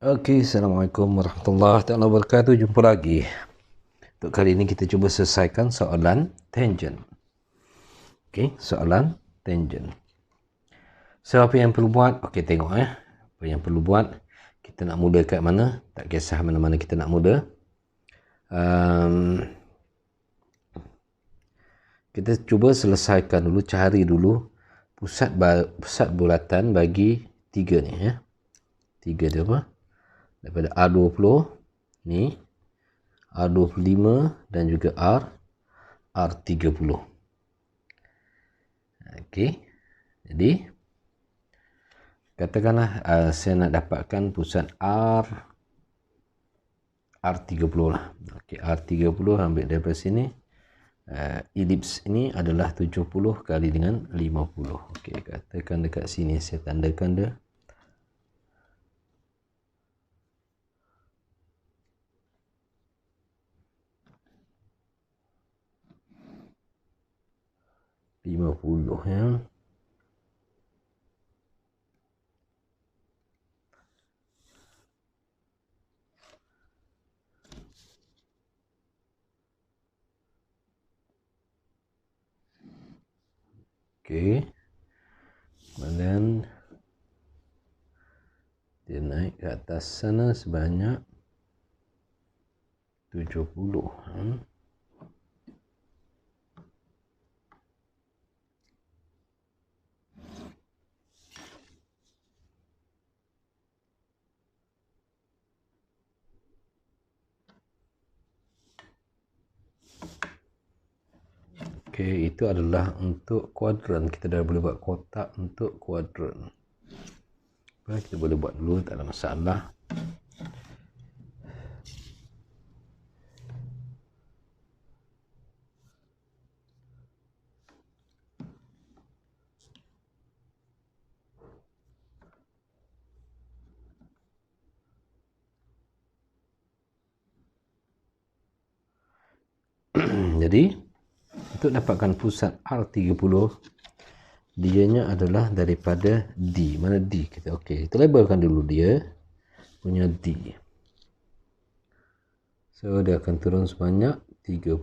Okey, Assalamualaikum warahmatullahi taala wabarakatuh. Jumpa lagi. Untuk kali ini kita cuba selesaikan soalan tangent. Okey, soalan tangent. So, apa yang perlu buat? Okey, tengok apa yang perlu buat. Kita nak mula kat mana? Tak kisah mana-mana kita nak mula. Kita cuba selesaikan dulu, cari dulu pusat bulatan bagi 3 ni ya. 3 dia apa? Daripada R20 ni, R25 dan juga R30. Okey. Jadi katakanlah saya nak dapatkan pusat R30 lah. Okey, R30 ambil daripada sini. Elips ini adalah 70 kali dengan 50. Okey, katakan dekat sini saya tandakan dia. Ya. Okey. Kemudian dia naik ke atas sana sebanyak 70. Okey, itu adalah untuk kuadran. Kita dah boleh buat kotak untuk kuadran. Kita boleh buat dulu, tak ada masalah. Jadi, untuk dapatkan pusat R30, dianya adalah daripada D. Mana D? Okey, kita labelkan dulu dia punya D. So, dia akan turun sebanyak 30.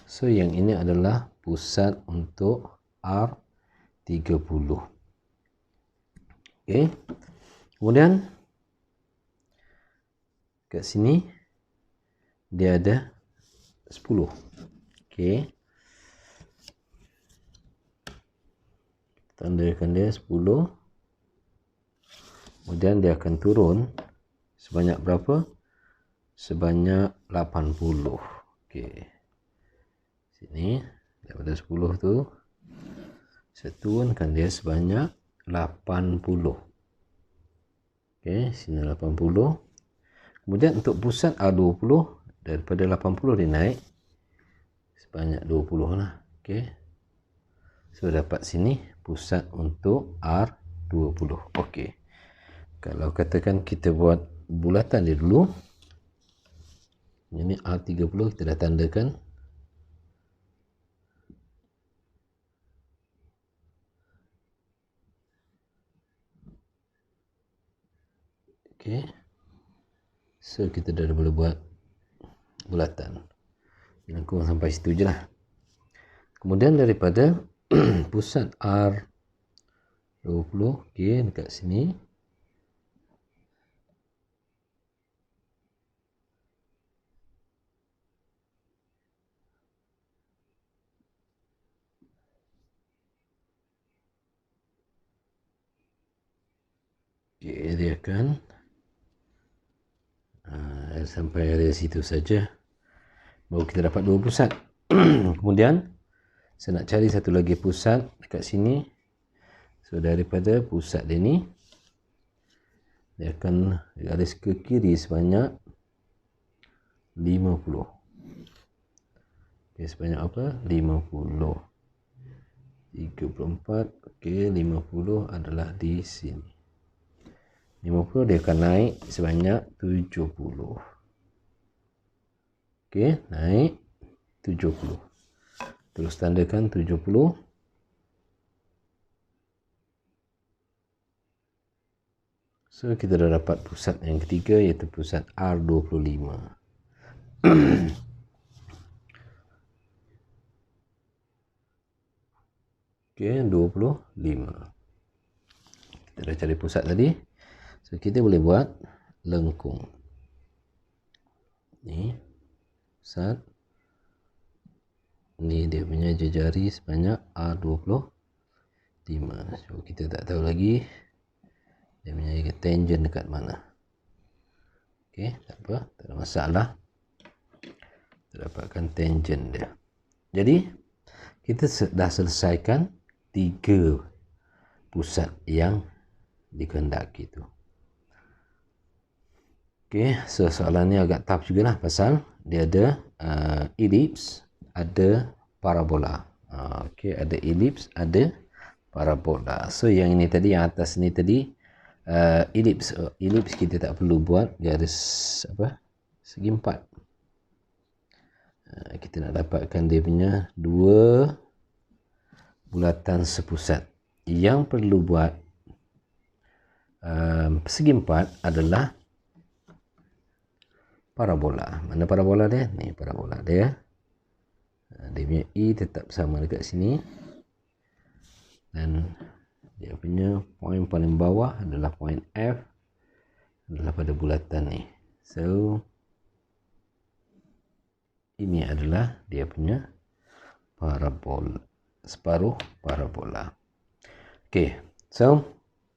So, yang ini adalah pusat untuk R30. Okey. Kemudian, kat sini, dia ada 10. Okey. Tandakan dia 10. Kemudian dia akan turun sebanyak berapa? Sebanyak 80. Okey. Sini daripada 10 tu saya turunkan dia sebanyak 80. Okey, sini 80. Kemudian untuk pusat R20 daripada 80 dia naik sebanyak 20 lah. Okey. So dapat sini pusat untuk R20. Okey. Kalau katakan kita buat bulatan dia dulu. Ini R30 kita dah tandakan. Okey. So kita dah boleh buat bulatan. Aku sampai situ je lah. Kemudian daripada pusat R20, okey, dekat sini. Okey, dia akan sampai area situ saja. Baru kita dapat 2 pusat. Kemudian saya nak cari satu lagi pusat dekat sini. So daripada pusat dia ni, dia akan garis ke kiri sebanyak 50. Okey, sebanyak apa? 50. 34. Okey, 50 adalah di sini. 50 dia akan naik sebanyak 70. Okey, naik 70. Terus tandakan 70. So kita dah dapat pusat yang ketiga, iaitu pusat R25. Okey, 25. Kita dah cari pusat tadi. So kita boleh buat lengkung. Ni pusat. Ni dia punya jejari sebanyak R25. So kita tak tahu lagi dia punya tangent dekat mana. Okey, tak apa, tak ada masalah. Kita dapatkan tangent dia. Jadi kita dah selesaikan 3 pusat yang dikehendaki tu. Okey, so soalan ni agak tough jugalah pasal dia ada ellipse, ada parabola. Okey, ada ellipse, ada parabola. So yang ini tadi, yang atas ni tadi ellipse. Ellipse kita tak perlu buat garis segi empat. Kita nak dapatkan dia punya 2 bulatan sepusat. Yang perlu buat segi empat adalah parabola. Mana parabola dia? Ni parabola dia. Dia punya E tetap sama dekat sini. Dan dia punya poin paling bawah adalah poin F, adalah pada bulatan ni. So ini adalah dia punya parabola, separuh parabola. Okey, so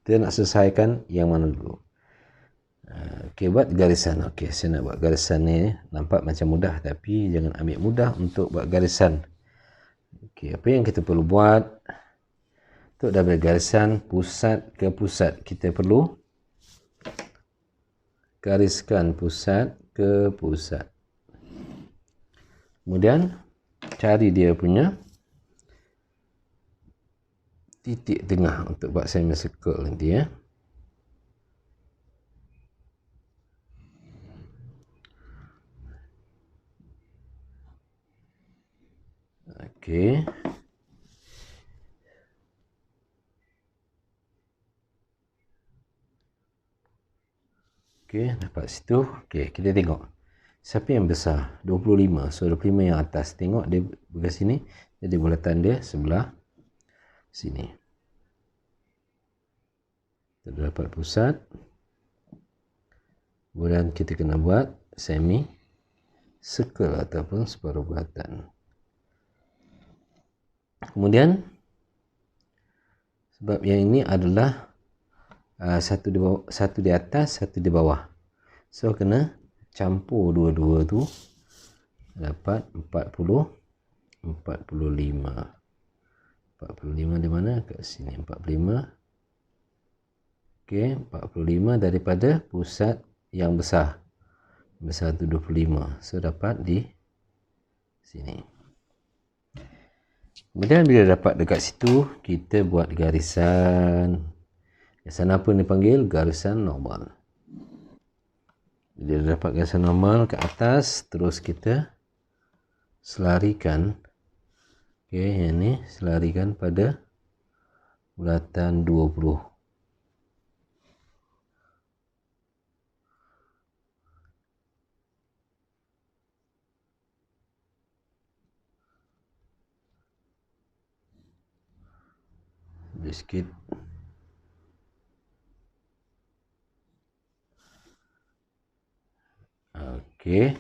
kita nak selesaikan yang mana dulu? Okey, buat garisan. Okey, saya nak buat garisan ni. Nampak macam mudah, tapi jangan ambil mudah untuk buat garisan. Okey, apa yang kita perlu buat untuk daripada garisan pusat ke pusat? Kita perlu gariskan pusat ke pusat. Kemudian cari dia punya titik tengah untuk buat semicircle nanti ya. Okey. Okey, dapat situ. Okey, kita tengok. Siapa yang besar? 25. So 25 yang atas. Tengok dia bekas sini. Jadi bulatan dia sebelah sini. Kita dapat pusat. Kemudian kita kena buat semi circle ataupun separuh bulatan. Kemudian sebab yang ini adalah satu di atas, satu di bawah. So kena campur dua-dua tu, dapat 40, 45. 45 di mana? Kat sini 45. Okey, 45 daripada pusat yang besar. Besar tu 25. So dapat di sini. Kemudian bila dapat dekat situ, kita buat garisan. Garisan apa ni panggil? Garisan normal. Bila dapat garisan normal ke atas, terus kita selarikan. Okey, yang ni selarikan pada bulatan 20. Sikit. Okey.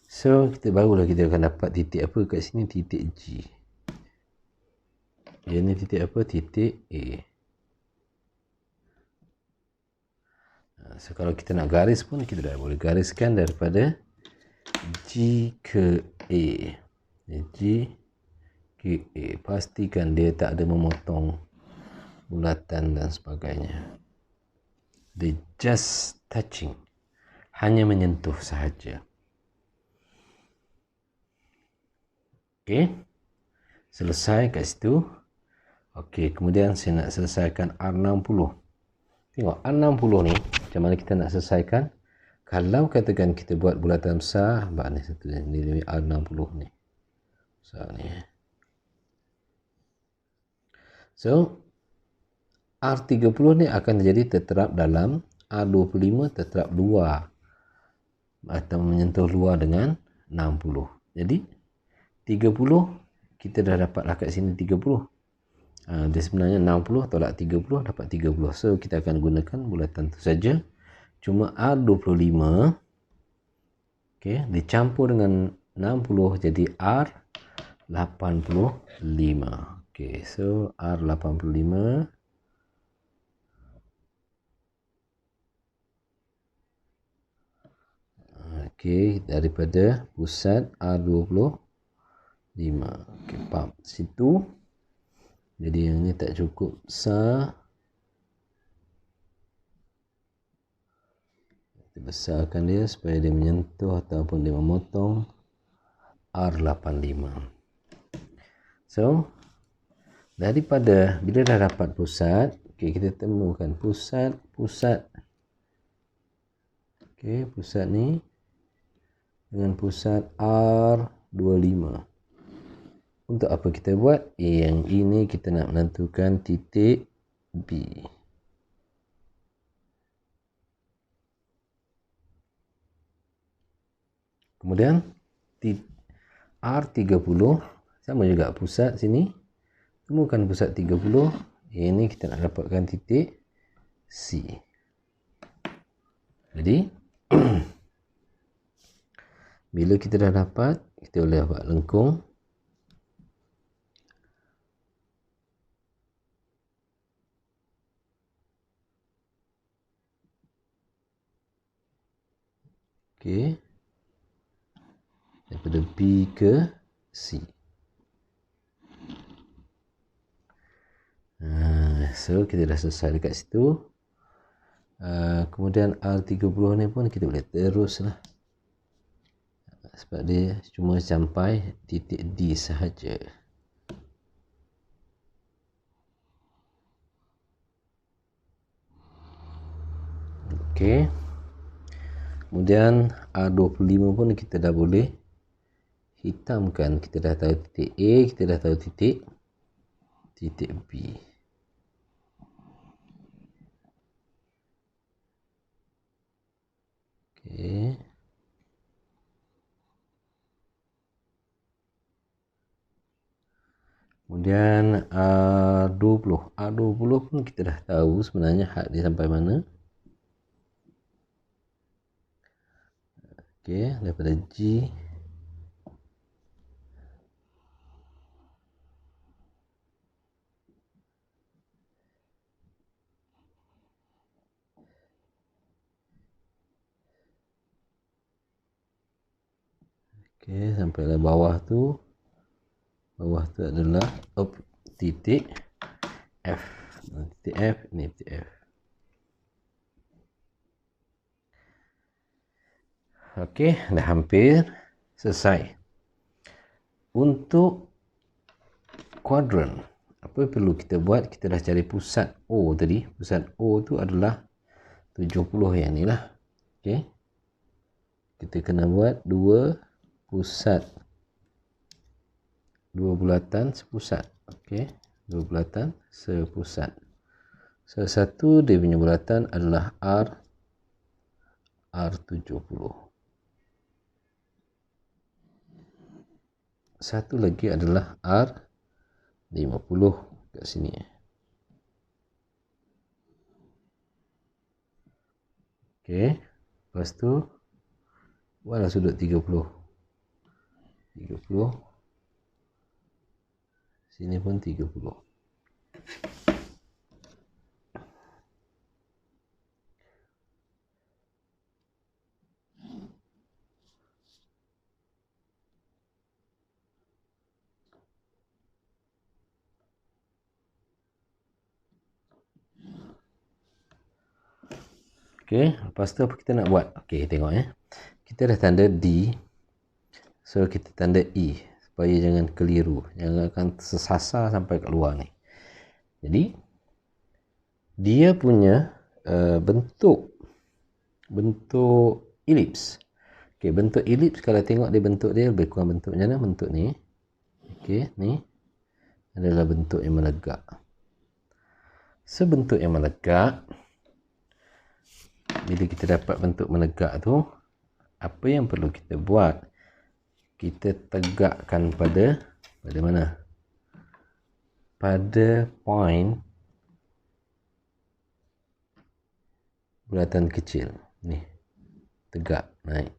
So barulah kita akan dapat titik apa kat sini, titik G. Yang ni titik apa? Titik A. So kalau kita nak garis pun kita dah boleh gariskan daripada G ke A. G ke A. Pastikan dia tak ada memotong bulatan dan sebagainya. They just touching. Hanya menyentuh sahaja. Okey. Selesai kat situ. Okey, kemudian saya nak selesaikan R60. Tengok R60 ni, macam mana kita nak selesaikan? Kalau katakan kita buat bulatan besar, ni satu ni R60 ni. Besar ni. So R30 ni akan jadi terterap dalam R25 tetap luar atau menyentuh luar dengan 60. Jadi 30 kita dah dapatlah kat sini 30. Dia sebenarnya 60 tolak 30 dapat 30. So kita akan gunakan bulatan tu saja. Cuma R25 okey dicampur dengan 60 jadi R85. Okey, so R85 okey daripada pusat R25. Okey, pump situ. Jadi yang ni tak cukup besar. Kita besarkan dia supaya dia menyentuh ataupun dia memotong R85. So, daripada bila dah dapat pusat, okay, kita temukan pusat. Okay, pusat ni dengan pusat R25. Untuk apa kita buat? Yang ini kita nak menentukan titik B. Kemudian R30 sama juga pusat sini. Temukan pusat 30. Ini kita nak dapatkan titik C. Jadi bila kita dah dapat, kita boleh buat lengkung. Okey. Daripada B ke C. So kita dah selesai dekat situ. Kemudian R30 ni pun kita boleh teruslah. Sebab dia cuma sampai titik D sahaja. Okey. Kemudian R25 pun kita dah boleh hitamkan. Kita dah tahu titik A, kita dah tahu titik B. Okey. Kemudian R20 pun kita dah tahu sebenarnya had dia sampai mana. Okey, daripada G okey, sampailah bawah tu. Bawah tu adalah titik F. Titik F, ini titik F. Okey, dah hampir selesai. Untuk kuadran, apa perlu kita buat? Kita dah cari pusat O tadi. Pusat O tu adalah 70 yang ni lah. Okey. Kita kena buat dua pusat. Dua bulatan sepusat. Okey. Dua bulatan sepusat. Salah satu dia punya bulatan adalah R70. Satu lagi adalah R50 kat sini. Okey. Lepas tu buatlah sudut 30. Sini pun 30. Okey, lepas tu apa kita nak buat? Okey, tengok ya. Kita dah tanda D. So kita tanda E supaya jangan keliru. Jangan akan tersasar sampai kat luar ni. Jadi dia punya bentuk elips. Okey, bentuk elips kalau tengok dia bentuk dia lebih kurang bentuknya mana? Bentuk ni. Okey, ni adalah bentuk yang melegak. Sebentuk yang melegak bila kita dapat bentuk menegak tu, apa yang perlu kita buat? Kita tegakkan pada mana? Pada point bulatan kecil ni, tegak naik.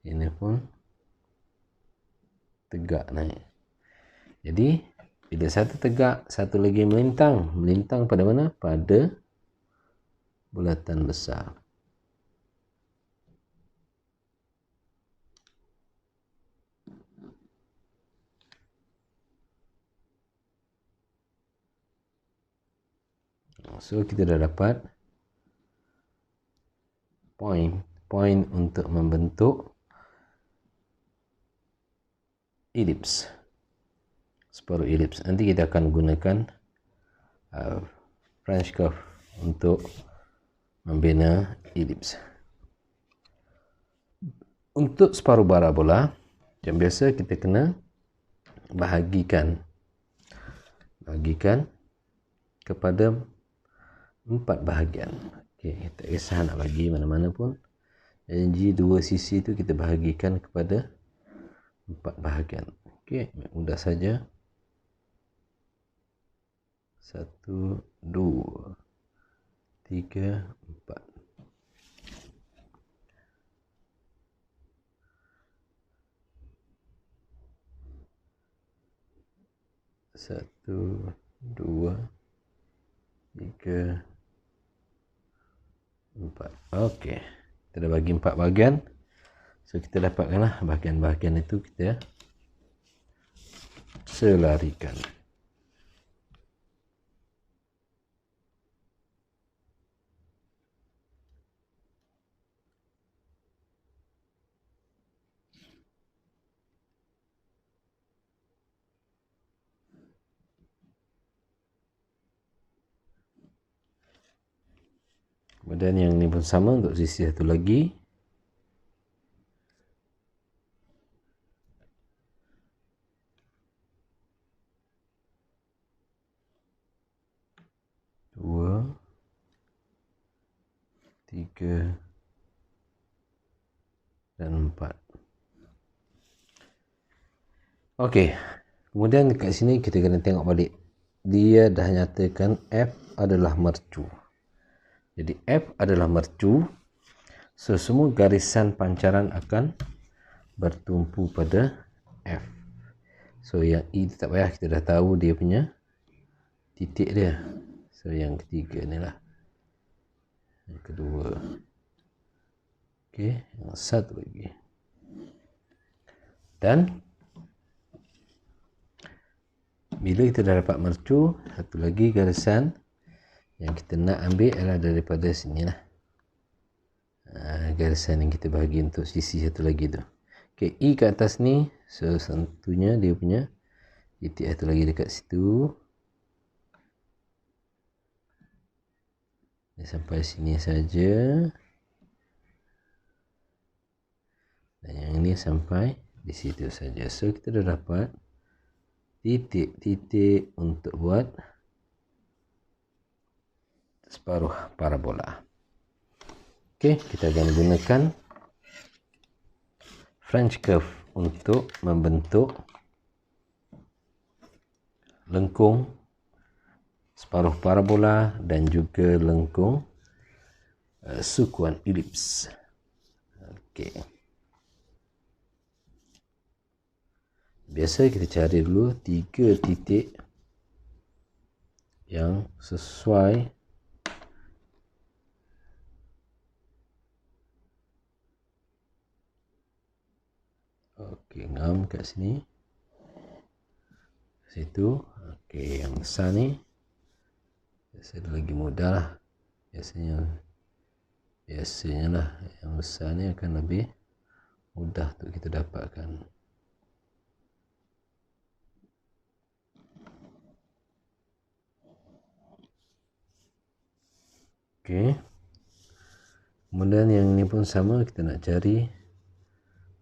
Ini pun tegak naik. Jadi bila satu tegak, satu lagi melintang. Melintang pada mana? Pada bulatan besar. So kita dah dapat point untuk membentuk elips, separuh elips. Nanti kita akan gunakan French curve untuk membina elips. Untuk separuh parabola, macam biasa kita kena bahagikan kepada 4 bahagian. Okey, tak kisah nak bagi mana-mana pun. Jadi dua sisi tu kita bahagikan kepada 4 bahagian. Okey, mudah saja. 1, 2, 3, 4. Satu, dua, tiga, 4. Okey, kita dah bagi 4 bahagian. So kita dapatkanlah bahagian-bahagian itu kita selarikan. Kemudian yang ni pun sama untuk sisi satu lagi. Dua, tiga, dan 4. Okey, kemudian dekat sini kita kena tengok balik. Dia dah nyatakan F adalah mercu. Jadi F adalah mercu. So semua garisan pancaran akan bertumpu pada F. So yang E tak payah, kita dah tahu dia punya titik dia. So yang ketiga ni lah, yang kedua. Okey, yang satu lagi. Dan bila kita dah dapat mercu, satu lagi garisan yang kita nak ambil adalah daripada sini lah. Garisan yang kita bahagi untuk sisi satu lagi tu. Okay, E kat atas ni, so tentunya dia punya titik satu lagi dekat situ. Dia sampai sini saja. Dan yang ini sampai di situ saja. So kita dah dapat titik-titik untuk buat separuh parabola. Okey, kita akan gunakan French curve untuk membentuk lengkung separuh parabola dan juga lengkung sukuan elips. Okey. Biasa kita cari dulu 3 titik yang sesuai okey, ngam kat sini, situ. Okey, yang besar ni biasa lagi mudah lah. Biasanya lah yang besar ni akan lebih mudah untuk kita dapatkan. Okey. Kemudian yang ni pun sama, kita nak cari.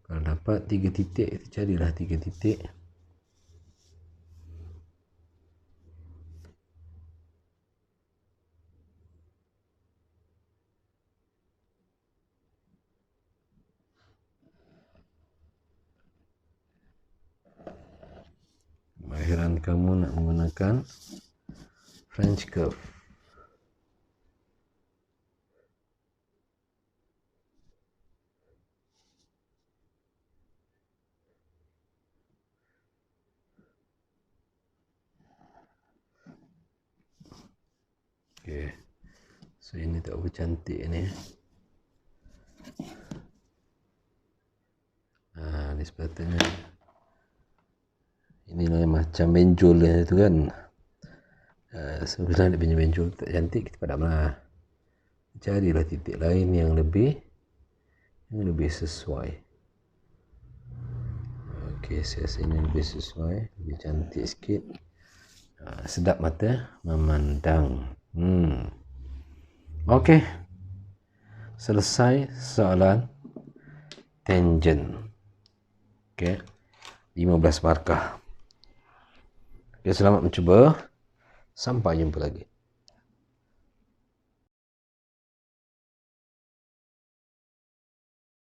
Kalau dapat 3 titik, kita carilah 3 titik. kamu nak menggunakan French curve. Okay. So ini tak apa cantik ni. Ni sepatutnya inilah macam benjol tu kan. Sebenarnya dia punya benjol tak cantik, kita padamlah. Carilah titik lain yang lebih sesuai. Okey, size ini lebih sesuai, lebih cantik sikit. Sedap mata memandang. Okey, selesai soalan tangent. Okey, 15 markah. Okey, selamat mencuba. Sampai jumpa lagi.